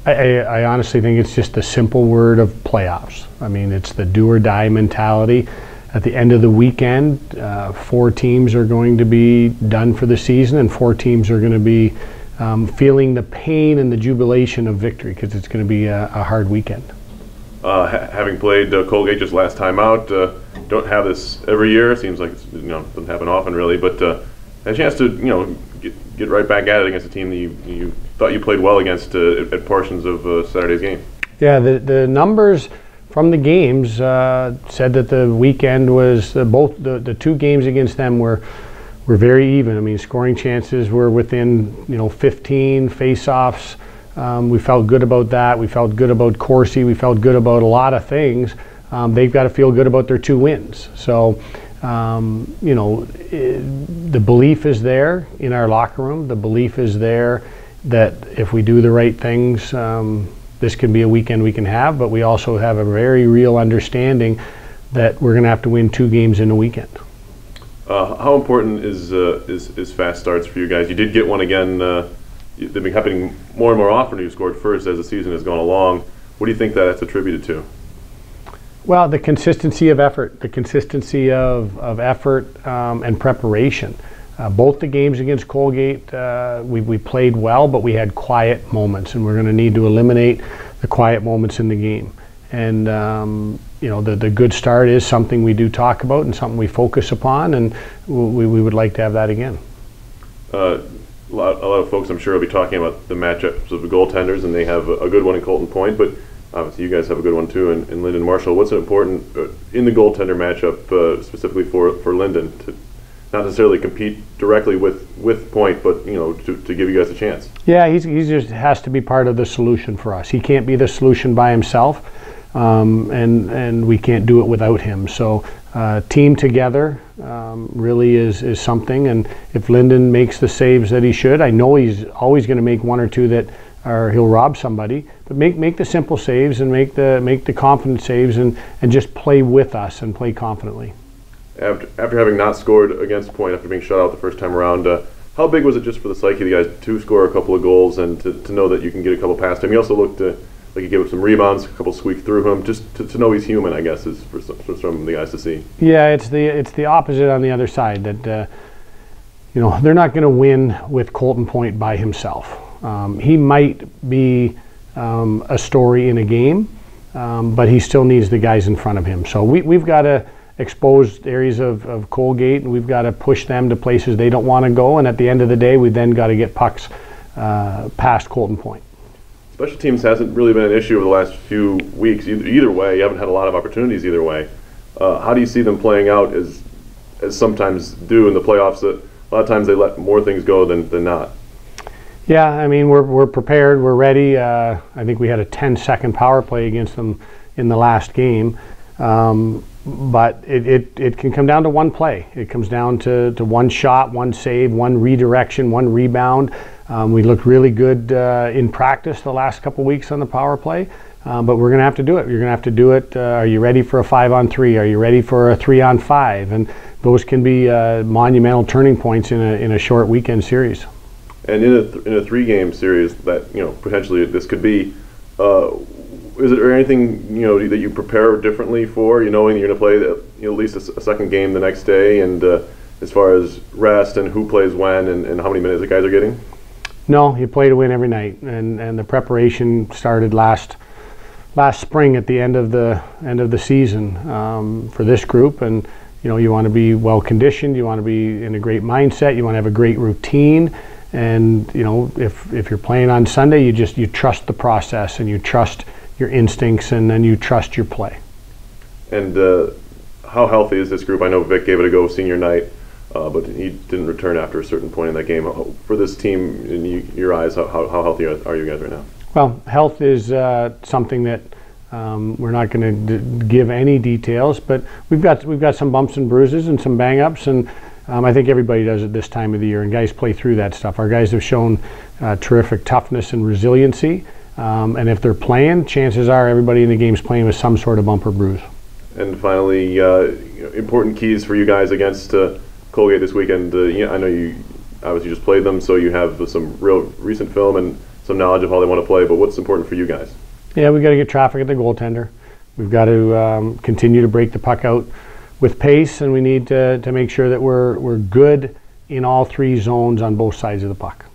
I honestly think it's just the simple word of playoffs. I mean, it's the do or die mentality. At the end of the weekend, 4 teams are going to be done for the season, and 4 teams are going to be feeling the pain and the jubilation of victory, because it's going to be a hard weekend. Having played Colgate just last time out, don't have this every year. It seems like it doesn't happen often, really. But a chance to get right back at it against a team that you thought you played well against at portions of Saturday's game. Yeah, the numbers from the games said that the weekend was both the 2 games against them were very even. I mean, scoring chances were within 15 face-offs. We felt good about that. We felt good about Corsi. We felt good about a lot of things. They've got to feel good about their 2 wins. So, the belief is there in our locker room. The belief is there that if we do the right things, this can be a weekend we can have. But we also have a very real understanding that we're going to have to win 2 games in a weekend. How important is fast starts for you guys? You did get one again. They've been happening more and more often. You scored first as the season has gone along. What do you think that's attributed to? Well, the consistency of effort, effort and preparation. Both the games against Colgate, we played well, but we had quiet moments, and we're going to need to eliminate the quiet moments in the game. And the good start is something we do talk about and something we focus upon, and we would like to have that again. A lot of folks, I'm sure, will be talking about the matchups of the goaltenders, and they have a good one in Colton Point, but obviously you guys have a good one too in Lyndon Marshall. What's important in the goaltender matchup specifically for Lyndon to not necessarily compete directly with Point, but to give you guys a chance? Yeah, he just has to be part of the solution for us. He can't be the solution by himself, and we can't do it without him. So team together really is something, and if Lyndon makes the saves that he should, I know he's always going to make 1 or 2 that he'll rob somebody, but make the simple saves and make the confident saves and just play with us and play confidently. After having not scored against Point after being shut out the first time around, how big was it just for the psyche of the guys to score a couple of goals and to know that you can get a couple past him? He also looked like he gave up some rebounds, a couple squeaked through him. Just to know he's human, I guess, is for some of the guys to see. Yeah, it's the opposite on the other side. That they're not going to win with Colton Point by himself. He might be a story in a game, but he still needs the guys in front of him. So we've got to expose areas of Colgate, and we've got to push them to places they don't want to go. And at the end of the day, we then got to get pucks past Colton Point. Special teams hasn't really been an issue over the last few weeks. Either way, you haven't had a lot of opportunities either way. How do you see them playing out as sometimes do in the playoffs? That a lot of times they let more things go than not. Yeah, I mean, we're prepared, we're ready. I think we had a 10-second power play against them in the last game. But it can come down to one play. It comes down to one shot, one save, one redirection, one rebound. We looked really good in practice the last couple weeks on the power play, but we're going to have to do it. You're going to have to do it. Are you ready for a 5-on-3? Are you ready for a 3-on-5? And those can be monumental turning points in a short weekend series. And in a 3-game series that potentially this could be. Is there anything that you prepare differently for? Knowing you're going to play at least a second game the next day, and as far as rest and who plays when and how many minutes the guys are getting? No, you play to win every night, and the preparation started last spring at the end of the season for this group, and you want to be well conditioned, you want to be in a great mindset, you want to have a great routine, and if you're playing on Sunday, you trust the process and you trust your instincts, and then you trust your play. And how healthy is this group? I know Vic gave it a go senior night, but he didn't return after a certain point in that game. For this team, in your eyes, how healthy are you guys right now? Well, health is something that we're not going to give any details, but we've got some bumps and bruises and some bang-ups, and I think everybody does at this time of the year, and guys play through that stuff. Our guys have shown terrific toughness and resiliency. And if they're playing, chances are everybody in the game's playing with some sort of bump or bruise. And finally, important keys for you guys against Colgate this weekend. I know you obviously just played them, so you have some real recent film. And some knowledge of how they want to play, but what's important for you guys? Yeah, we got to get traffic at the goaltender. We've got to continue to break the puck out with pace, and we need to make sure that we're good in all three zones on both sides of the puck.